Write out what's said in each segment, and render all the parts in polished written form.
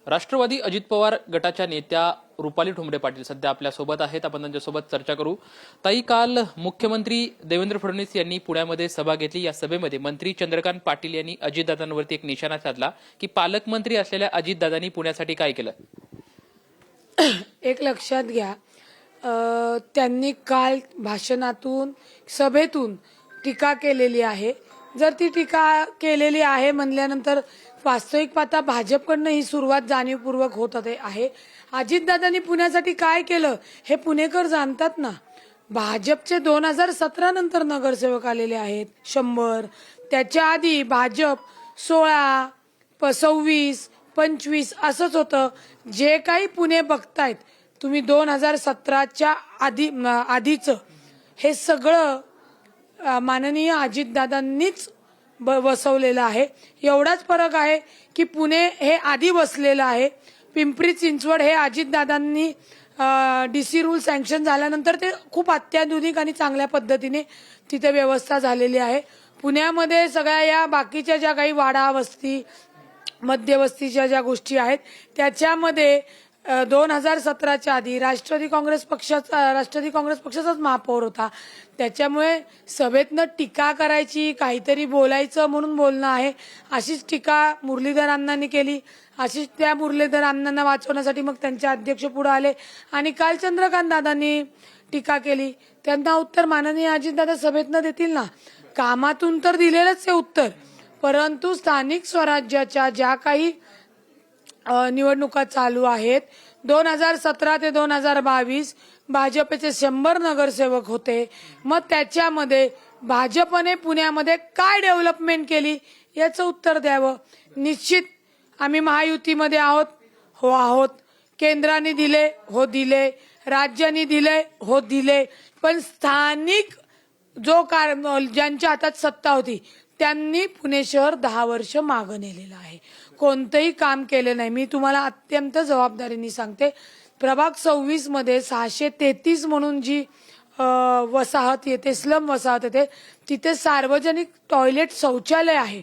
राष्ट्रवादी अजित पवार गटाच्या नेत्या रुपाली ठोंबरे पाटील सध्या आपल्या सोबत आहेत. आपण त्यांच्यासोबत चर्चा करू. ताई, काल मुख्यमंत्री देवेंद्र फडणवीस यांनी पुण्यामध्ये सभा घेतली. या सभेमध्ये मंत्री चंद्रकांत पाटील यांनी अजितदादांवरती एक निशाणा साधला की पालकमंत्री असलेल्या अजितदादांनी पुण्यासाठी काय केलं. एक लक्षात घ्या, त्यांनी काल भाषणातून सभेतून टीका केलेली आहे. जर ती टीका केलेली आहे म्हणल्यानंतर वास्तविक पाहता भाजपकडनं ही सुरुवात जाणीवपूर्वक होत आहे. अजितदादांनी पुण्यासाठी काय केलं हे पुणेकर जाणतात ना. भाजपचे 2017 नंतर नगरसेवक आलेले आहेत 100. त्याच्या आधी भाजप 16, 26, 25 असंच होतं. जे काही पुणे बघतायत तुम्ही 2017च्या आधीचं हे सगळं माननीय अजितदादांनीच वसवलेलं आहे. एवढाच फरक आहे की पुणे हे आधी बसलेलं आहे. पिंपरी चिंचवड हे अजितदादांनी डीसी रूल सँक्शन झाल्यानंतर ते खूप अत्याधुनिक आणि चांगल्या पद्धतीने तिथे व्यवस्था झालेली आहे. पुण्यामध्ये सगळ्या या बाकीच्या ज्या काही वाडा वस्ती मध्यवस्तीच्या ज्या गोष्टी आहेत त्याच्यामध्ये 2017च्या आधी राष्ट्रवादी काँग्रेस पक्षाचाच महापौर होता. त्याच्यामुळे सभेतनं टीका करायची, काहीतरी बोलायचं म्हणून बोलणं आहे. अशीच टीका मुरलीधर अण्णांनी केली. अशीच त्या मुरलीधर अण्णांना वाचवण्यासाठी मग त्यांचे अध्यक्ष पुढे आले आणि काल चंद्रकांत दादांनी टीका केली. त्यांना उत्तर माननीय अजितदादा सभेतनं देतील ना. कामातून तर दिलेलंच आहे उत्तर, परंतु स्थानिक स्वराज्याच्या ज्या काही निवडणुका चालू आहेत 2017 ते 2022 भाजपचे 100 नगरसेवक होते. मग त्याच्यामध्ये भाजपने पुण्यामध्ये काय डेव्हलपमेंट केली याचं उत्तर द्यावं. निश्चित आम्ही महायुतीमध्ये आहोत, हो आहोत. केंद्राने दिले, हो दिले. राज्याने दिले, हो दिले. पण स्थानिक ज्यांच्या हातात सत्ता होती त्यांनी पुणे शहर 10 वर्ष मागं नेलेलं आहे. कोणतंही काम केलं नाही. मी तुम्हाला अत्यंत जबाबदारीने सांगते, प्रभाग 26 मध्ये 633 म्हणून जी वसाहत येते, स्लम वसाहत येते, तिथे सार्वजनिक टॉयलेट शौचालय आहे.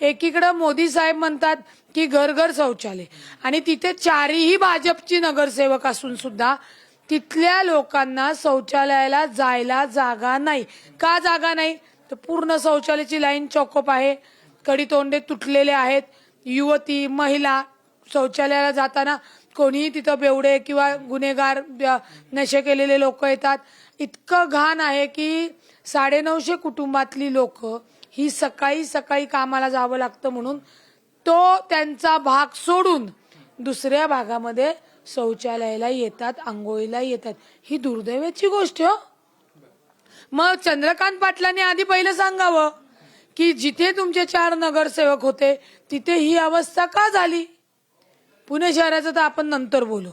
एकीकडे मोदी साहेब म्हणतात की घर घर शौचालय आणि तिथे 4ही भाजपची नगरसेवक असून सुद्धा तिथल्या लोकांना शौचालयाला जायला जागा नाही. का जागा नाही तर पूर्ण शौचालयाची लाईन चॉकअप आहे, कडीतोंडे तुटलेले आहेत. युवती महिला शौचालयाला जाताना कोणीही तिथं बेवडे किंवा गुन्हेगार नशे केलेले लोक येतात. इतकं घाण आहे की 950 कुटुंबातली लोक ही सकाळी सकाळी कामाला जावं लागतं म्हणून तो त्यांचा भाग सोडून दुसऱ्या भागामध्ये शौचालयाला येतात, आंघोळीला येतात. ही दुर्दैवाची गोष्ट हो. मग चंद्रकांत पाटलांनी आधी पहिलं सांगावं की जिथे तुमचे 4 नगरसेवक होते तिथे ही अवस्था का झाली. पुणे शहराचं तर आपण नंतर बोलू.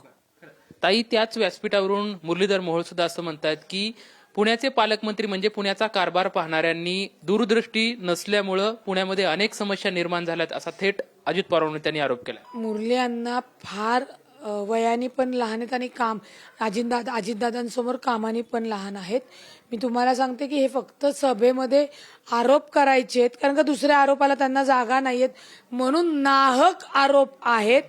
ताई, त्याच व्यासपीठावरून मुरलीधर मोहोळ सुद्धा असं म्हणतात की पुण्याचे पालकमंत्री म्हणजे पुण्याचा कारभार पाहणाऱ्यांनी दूरदृष्टी नसल्यामुळं पुण्यामध्ये अनेक समस्या निर्माण झाल्यात, असा थेट अजित पवारांनी त्यांनी आरोप केला. मुरली यांना फार वयाने पण लहान आहेत आणि काम अजितदादांसमोर कामाने पण लहान आहेत. मी तुम्हाला सांगते की हे फक्त सभेमध्ये आरोप करायचे आहेत, कारण का दुसऱ्या आरोपाला त्यांना जागा नाहीयेत म्हणून नाहक आरोप आहेत.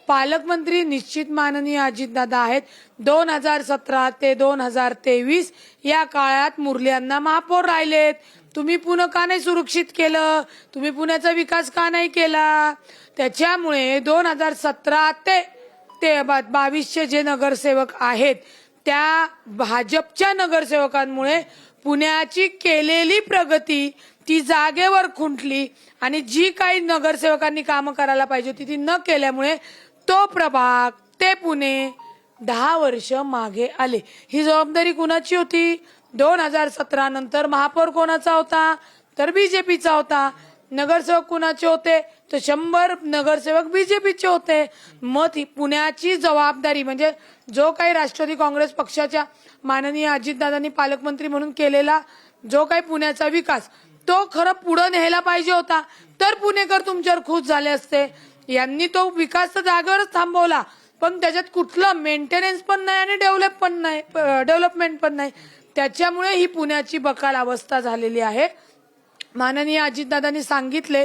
पालकमंत्री निश्चित माननीय अजितदादा आहेत. 2017 ते 2023 या काळात मुरली यांना महापौर राहिलेत. तुम्ही पुणे का नाही सुरक्षित केलं, तुम्ही पुण्याचा विकास का नाही केला. त्याच्यामुळे 2017 ते 22चे जे नगरसेवक आहेत त्या भाजपच्या नगरसेवकांमुळे पुण्याची केलेली प्रगती ती जागेवर खुंटली आणि जी काही नगरसेवकांनी कामं करायला पाहिजे होती ती न केल्यामुळे तो प्रभाग ते पुणे 10 वर्ष मागे आले. ही जबाबदारी कुणाची होती. 2017 नंतर महापौर कोणाचा होता तर बीजेपीचा होता. नगरसेवक कुणाचे होते तर 100 नगरसेवक बीजेपीचे होते. मग ही पुण्याची जबाबदारी म्हणजे जो काही राष्ट्रवादी काँग्रेस पक्षाच्या माननीय अजितदादांनी पालकमंत्री म्हणून केलेला जो काही पुण्याचा विकास तो खरं पुढे न्यायला पाहिजे होता, तर पुणेकर तुमच्यावर खुश झाले असते. यांनी तो विकास तर जागेवरच थांबवला, पण त्याच्यात कुठलं मेंटेनन्स पण नाही आणि डेव्हलपमेंट पण नाही. त्याच्यामुळे ही पुण्याची बकाल अवस्था झालेली आहे. माननीय अजितदादांनी सांगितले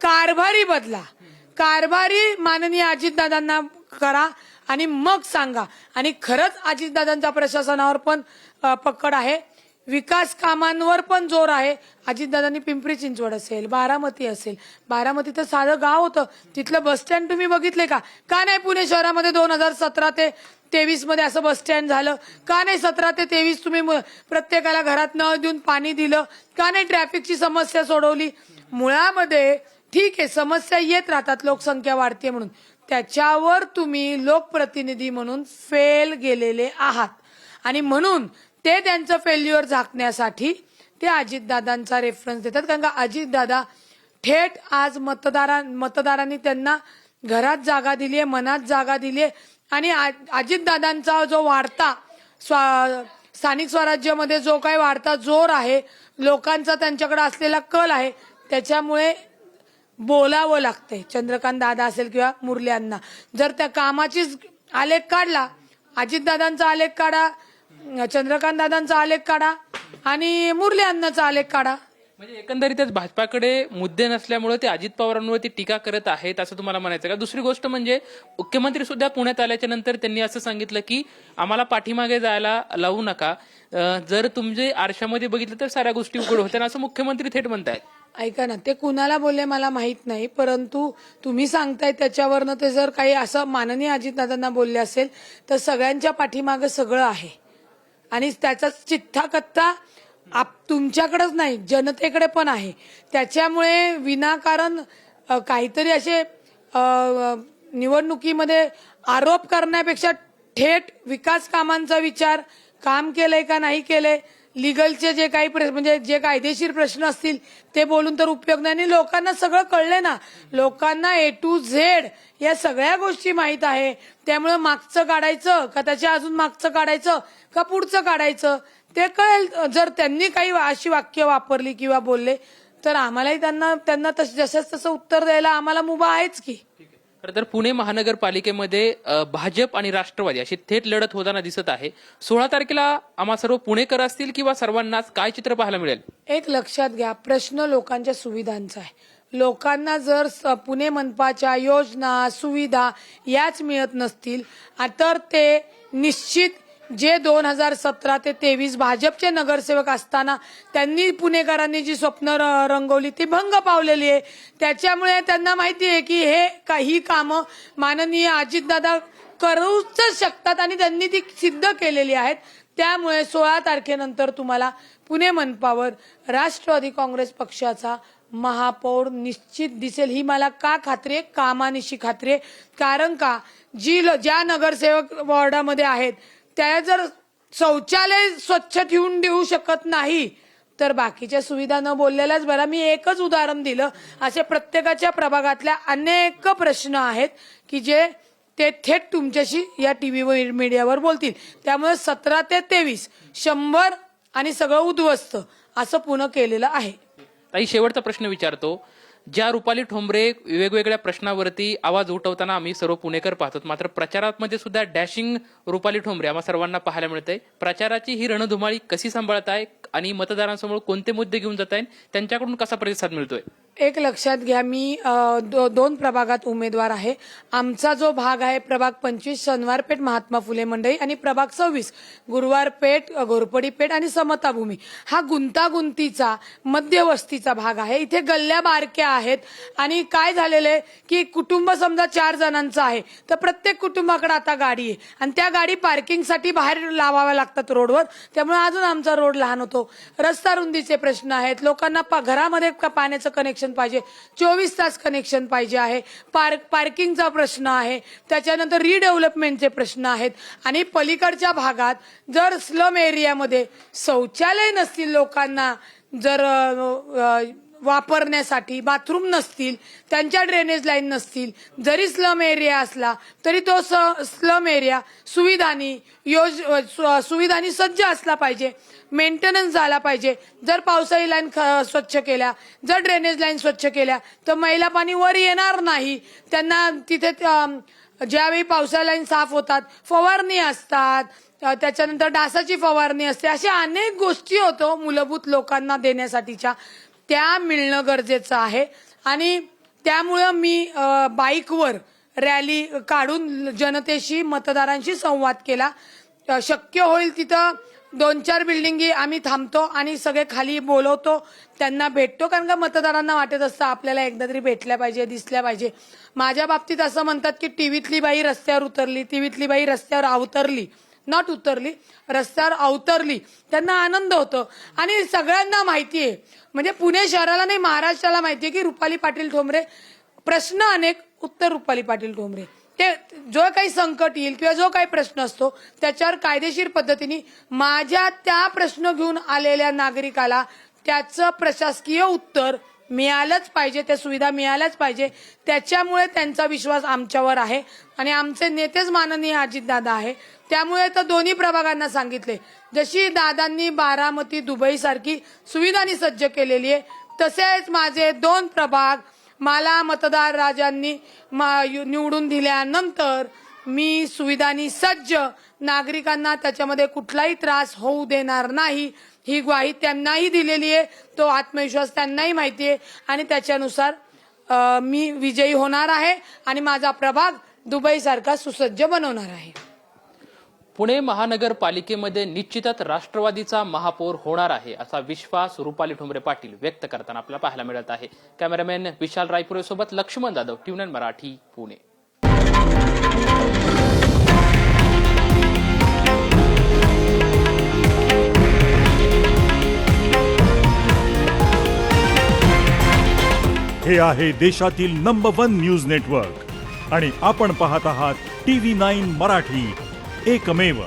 कारभारी बदला. कारभारी माननीय अजितदादांना करा आणि मग सांगा. आणि खरंच अजितदादांच्या प्रशासनावर पण पकड आहे, विकास कामांवर पण जोर आहे. अजितदादांनी पिंपरी चिंचवड असेल, बारामती असेल, बारामती तर साधं गाव होतं, तिथलं बस स्टँड तुम्ही बघितले का? का नाही पुणे शहरामध्ये 2017 ते 23 मध्ये असं बस स्टँड झालं? का नाही 17 ते 23 तुम्ही प्रत्येकाला घरात नळ देऊन पाणी दिलं? का नाही ट्रॅफिकची समस्या सोडवली? मुळामध्ये ठीक आहे, समस्या येत राहतात, लोकसंख्या वाढते म्हणून, त्याच्यावर तुम्ही लोकप्रतिनिधी म्हणून फेल गेलेले आहात. आणि म्हणून ते त्यांचं फेल्युअर झाकण्यासाठी ते अजितदादांचा रेफरन्स देतात. कारण का अजितदादा थेट आज मतदारांनी त्यांना घरात जागा दिली आहे, मनात जागा दिली आहे. आणि अजितदादांचा जो वाढता स्थानिक स्वराज्यामध्ये जो काही वाढता जोर आहे, लोकांचा त्यांच्याकडे असलेला कल आहे, त्याच्यामुळे बोलावं लागतंय. चंद्रकांत दादा असेल किंवा मुरली अण्णा, जर त्या कामाचीच आलेख काढला, अजितदादांचा आलेख काढा, चंद्रकांत दादांचा आलेख काढा आणि मुरली अण्णांचा आलेख काढा. म्हणजे एकंदरीतच भाजपाकडे मुद्दे नसल्यामुळे ते अजित पवारांवरती टीका करत आहेत असं तुम्हाला म्हणायचं का? दुसरी गोष्ट म्हणजे मुख्यमंत्री सुद्धा पुण्यात आल्याच्या नंतर त्यांनी असं सांगितलं की आम्हाला पाठीमागे जायला लावू नका, जर तुमचे आरशामध्ये बघितलं तर साऱ्या गोष्टी उघड होत्या, असं मुख्यमंत्री थेट म्हणतायत. ऐका ना, ते कुणाला बोलले मला माहित नाही, परंतु तुम्ही सांगताय त्याच्यावरनं ते जर काही असं माननीय अजितदादांना बोलले असेल तर सगळ्यांच्या पाठीमागे सगळं आहे. आणि त्याचा चिठ्ठा कत्ता तुमच्याकडेच नाही, जनतेकडे पण आहे. त्याच्यामुळे विनाकारण काहीतरी असे निवडणुकीमध्ये आरोप करण्यापेक्षा थेट विकास कामांचा विचार, काम केलंय का नाही केलंय, लिगलचे जे काही म्हणजे जे कायदेशीर प्रश्न असतील ते बोलून तर उपयोग नाही. आणि लोकांना सगळं कळलंय ना, लोकांना A to Z या सगळ्या गोष्टी माहित आहे. त्यामुळे मागचं काढायचं का त्याच्या अजून मागचं काढायचं का पुढचं काढायचं ते कळेल. जर त्यांनी काही अशी वाक्य वापरली किंवा बोलले तर आम्हालाही त्यांना जसंच तसं उत्तर द्यायला आम्हाला मुभा आहेच की. खरं तर पुणे महानगरपालिकेमध्ये भाजप आणि राष्ट्रवादी अशी थेट लढत होताना दिसत आहे. 16 तारखेला आम्हा सर्व पुणेकर असतील किंवा सर्वांनाच काय चित्र पाहायला मिळेल? एक लक्षात घ्या, प्रश्न लोकांच्या सुविधांचा आहे. लोकांना जर पुणे मनपाच्या योजना सुविधा याच मिळत नसतील तर ते निश्चित जे 2017 ते 23 भाजपचे नगरसेवक असताना त्यांनी पुणेकरांनी जी स्वप्न रंगवली ती भंग पावलेली आहे. त्याच्यामुळे त्यांना माहिती आहे की हे काही कामं माननीय अजितदादा करूच शकतात आणि त्यांनी ती सिद्ध केलेली आहेत. त्यामुळे 16 तारखेनंतर तुम्हाला पुणे मनपावर राष्ट्रवादी काँग्रेस पक्षाचा महापौर निश्चित दिसेल. ही मला का खात्री आहे? कामानिशी खात्री आहे. कारण का ज्या नगरसेवक वॉर्डामध्ये आहेत त्या जर शौचालय स्वच्छ ठेवून देऊ शकत नाही तर बाकीच्या सुविधा न बोललेल्याच बरा. मी एकच उदाहरण दिलं, असे प्रत्येकाच्या प्रभागातल्या अनेक प्रश्न आहेत की जे ते थेट तुमच्याशी या टीव्ही मीडियावर बोलतील. त्यामुळे 17 ते 23 100 आणि सगळं उद्ध्वस्त असं पुणे केलेलं आहे. ताई, शेवटचा प्रश्न विचारतो. ज्या रुपाली ठोंबरे वेगवेगळ्या प्रश्नावरती आवाज उठवताना आम्ही सर्व पुणेकर पाहतो, मात्र प्रचारामध्ये सुद्धा डॅशिंग रुपाली ठोंबरे आम्हा सर्वांना पाहायला मिळते. प्रचाराची ही रणधुमाळी कशी सांभाळताय आणि मतदारांसमोर कोणते मुद्दे घेऊन जात आहेत, त्यांच्याकडून कसा प्रतिसाद मिळतोय? एक लक्षात घ्या, मी 2 प्रभागात उमेदवार आहे. आमचा जो भाग आहे प्रभाग 25 शनिवारपेठ महात्मा फुले मंडई आणि प्रभाग 26 गुरुवारपेठ घोरपडीपेठ आणि समताभूमी, हा गुंतागुंतीचा मध्यवस्तीचा भाग आहे. इथे गल्ल्या बारक्या आहेत आणि काय झालेलं आहे की कुटुंब समजा 4 जणांचं आहे तर प्रत्येक कुटुंबाकडे आता गाडी आहे आणि त्या गाडी पार्किंगसाठी बाहेर लावाव्या लागतात रोडवर. त्यामुळे अजून आमचा रोड लहान होतो. रस्ता रुंदीचे प्रश्न आहेत. लोकांना घरामध्ये पाण्याचं कनेक्शन पाहिजे, 24 तास कनेक्शन पाहिजे आहे. पार्किंगचा प्रश्न आहे. त्याच्यानंतर रिडेव्हलपमेंटचे प्रश्न आहेत. आणि पलीकडच्या भागात जर स्लम एरियामध्ये शौचालय नसतील, लोकांना जर वापरण्यासाठी बाथरूम नसतील, त्यांच्या ड्रेनेज लाईन नसतील, जरी स्लम एरिया असला तरी तो स्लम एरिया सुविधांनी सज्ज असला पाहिजे, मेंटेनन्स झाला पाहिजे. जर पावसाळी लाईन स्वच्छ केल्या, जर ड्रेनेज लाईन स्वच्छ केल्या तर मैला पाणी वर येणार नाही. त्यांना तिथे ज्यावेळी पावसाळी लाईन साफ होतात फवारणी असतात, त्याच्यानंतर डासाची फवारणी असते, अशा अनेक गोष्टी होतो मूलभूत लोकांना देण्यासाठीच्या, त्या मिळणं गरजेचं आहे. आणि त्यामुळं मी बाईकवर रॅली काढून जनतेशी मतदारांशी संवाद केला. शक्य होईल तिथं 2-4 बिल्डिंगी आम्ही थांबतो आणि सगळे खाली बोलवतो, त्यांना भेटतो. कारण का मतदारांना वाटत असतं आपल्याला एकदा तरी भेटल्या पाहिजे, दिसल्या पाहिजे. माझ्या बाबतीत असं म्हणतात की टीव्हीतली बाई रस्त्यावर उतरली, टीव्हीतली बाई रस्त्यावर अवतरली, नॉट उतरली, रस्त्यावर अवतरली. त्यांना आनंद होतो आणि सगळ्यांना माहिती आहे, म्हणजे पुणे शहराला नाही महाराष्ट्राला माहिती आहे की रुपाली पाटील ठोंबरे, प्रश्न अनेक, उत्तर रुपाली पाटील ठोंबरे. ते जो काही संकट येईल किंवा जो काही प्रश्न असतो त्याच्यावर कायदेशीर पद्धतीने माझ्या त्या प्रश्न घेऊन आलेल्या नागरिकाला त्याचं प्रशासकीय उत्तर मिळालंच पाहिजे, त्या सुविधा मिळाल्याच पाहिजे. त्याच्यामुळे त्यांचा विश्वास आमच्यावर आहे आणि आमचे नेतेच माननीय अजितदादा आहे. त्यामुळे तर दोन्ही प्रभागांना सांगितले, जशी दादांनी बारामती दुबई सारखी सुविधांनी सज्ज केलेली आहे तसेच माझे 2 प्रभाग मला मतदार राजांनी निवडून दिल्यानंतर मी सुविधांनी सज्ज, नागरिकांना त्याच्यामध्ये कुठलाही त्रास होऊ देणार नाही ही ग्वाही त्यांनाही दिलेली आहे. तो आत्मविश्वास त्यांनाही माहिती आहे आणि त्याच्यानुसार मी विजयी होणार आहे आणि माझा प्रभाग दुबई सारखा सुसज्ज बनवणार आहे. पुणे महानगरपालिकेमध्ये निश्चितच राष्ट्रवादीचा महापौर होणार आहे असा विश्वास रुपाली ठोंबरे पाटील व्यक्त करताना आपल्याला पाहायला मिळत आहे. कॅमेरामॅन विशाल रायपुरे सोबत लक्ष्मण जाधव, TVNN मराठी, पुणे. हे आहे देशातील नंबर 1 न्यूज नेटवर्क आणि आपण पाहत आहात TV9 मराठी, एकमेव.